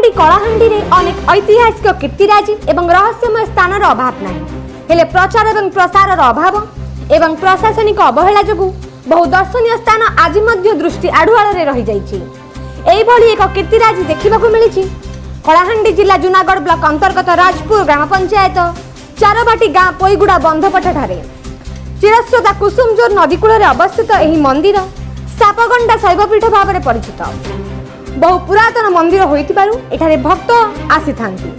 एपटी कलाहांडी रे अनेक ऐतिहासिक कीर्तिराजी एवं रहस्यमय स्थानर अभाव नहीं हेले प्रचार एवं प्रसार अभाव एवं प्रशासनिक अवहेला जोगु बहु दर्शनीय स्थान आज मध्य दृष्टि आढ़ुआल रही जाइछि। एही भली एक कीर्तिराजी देखिबाकू मिलिछि कलाहांडी जिला जूनागढ़ ब्लॉक अंतर्गत राजपुर ग्राम पंचायत चारबाटी गाँ पोईगुड़ा बंधपट ठारे चिरस्रोता कुसुमजोर नदीकूल अवस्थित यह मंदिर सापगंडा शैवपीठ भाव में परिचित। बहु पुरातन मंदिर होइतिबारु एठारे भक्त आसी थांती।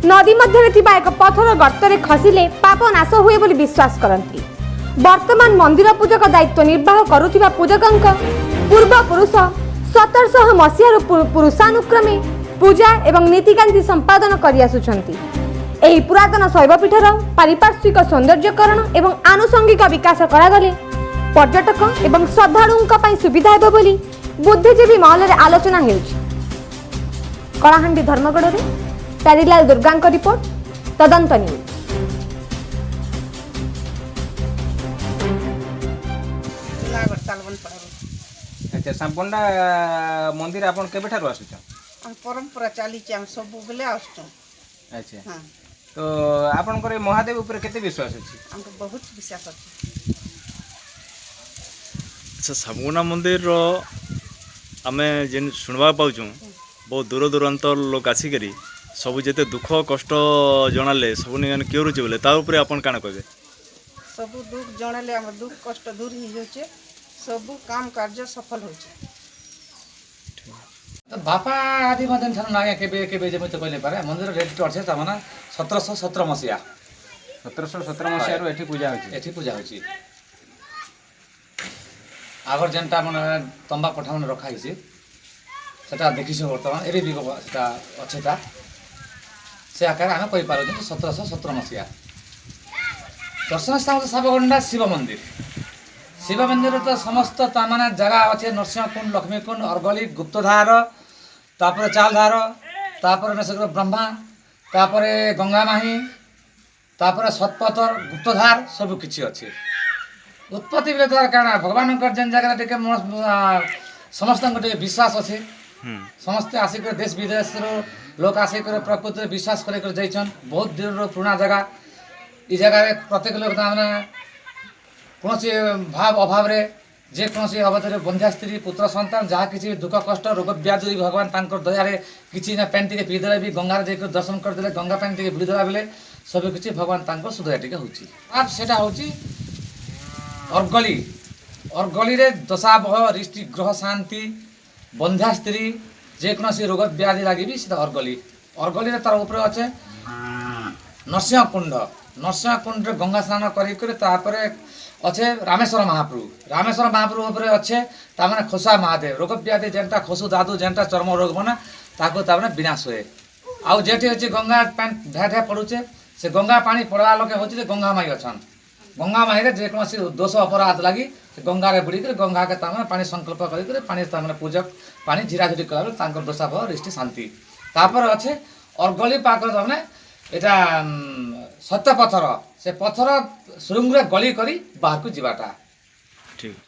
नदी मध्य एक पथर गर्तरे खसिले पाप नाश हुए बोली विश्वास करती। वर्तमान मंदिर पूजक दायित्व निर्वाह करुथिबा पूजकंक पूर्व पुरुष 1700 मसीहार पुरुषानुक्रमे पूजा एवं नीतिकांति संपादन करि आसुछंती। एही पुरातन शैवपीठर पारिपार्श्विक सौंदर्यकरण एवं आनुषंगिक विकास करागले पर्यटक एवं श्रद्धालुओं पई सुविधा हेबो बोली बुद्धिजीवी महल रे आलोचना हेउछि। कलाहांडी धर्मगढ़ रे प्यारीलाल दुर्गांक रिपोर्ट तदंत न्यूज। अच्छा सांपंडा मंदिर आपन केबे ठारो आसुछ? हम परंपरा चली हम सब बेले आसुछ। अच्छा हां तो आपन करे महादेव ऊपर केते विश्वास अछि? हमको बहुत विश्वास अछि। अच्छा सांपंडा मंदिर रो आमे जेन सुनवा पाउछु बहुत दूर दूरांत लोक आसिकरी सब जेते दुख कष्ट जणाले सब निगन क्यों रुचे बोले ता ऊपर आपन काना कहबे? सब दुख जणाले हम दुख कष्ट दूर ही होचे सब काम कार्य सफल होचे। तो बापा आदि मदन थाना नागे केबे केबे जे मते कहले पारे मंदिर रेट अछि त माने 1717 मसिया 1717 मसिया रो एठी पूजा होछि। एठी पूजा होछि आगर जेनटा माने तंबा पठा माने रखा हिसे सेटा देखिसे वर्तमान एबे भी सेटा अछेता से आकार हम कहि पारो जे 1717 मसिया दर्शन स्थान साबगंडा शिव मंदिर तो समस्त माने जगह अच्छे नरसिंहकुंड लक्ष्मीकुंड अर्गली गुप्तधार तापर चालधार तापर नसकर ब्रह्मा तापर गंगा माही तापर सतपथर गुप्तधार सब किछि अच्छे उत्पत्ति बेले द्वारा कारण भगवान जेन जगह टिके समस्त गोटे विश्वास अच्छे समस्ते आसिक देश विदेश लोक आसिक प्रकृति विश्वास कर जाइछन बहुत दिन पुराना जगह इ जगह प्रत्येक लोक माने कौन भाव अभाव रे जे कौन अवधि बंध्या स्त्री पुत्र संतान जहाँ किसी दुख कष्ट रोग व्याधि भगवान तांकर दयारे किसी ना पानी टे पीदेले भी गंगार जाकर दर्शन करदेले गंगा पानी टे बुड़ीदेला बेले सब किसी भगवान तांकर सुदया टे होची। अब सेटा होची अर्गली रे दशा बह रिष्टि ग्रह शांति बंध्या स्त्री जे कौन रोग व्याधि लगे भी सीधा अर्गली रे तार ऊपर अच्छे नरसिंहकुंड रे गंगा स्नान करी अच्छे रामेश्वर महाप्रभु ऊपर अच्छे तामने खोसा महादेव रोग व्याधि जेनटा खोसु दादू जेनटा चर्म रोग बना ताको तामने विनाश हुए आउ जेठी अच्छे गंगा पानी ढाढा पड़ुचे से गंगा पानी पड़वा लोके होची गंगा माई अछन गंगा माई रे जेकोसी दोष अपराध लगी गंगा रे बुड़ी कर गंगा के तामने पानी संकल्प करी पानी तामने पूजक पानी झिराझिरी कला तांकर दोषा भव रिष्टि शांति तापर अच्छे अर्गली पाक तामने एटा सत्य पथर से पथर सुरुंग रे गली करी बाहर को जीवाटा ठीक।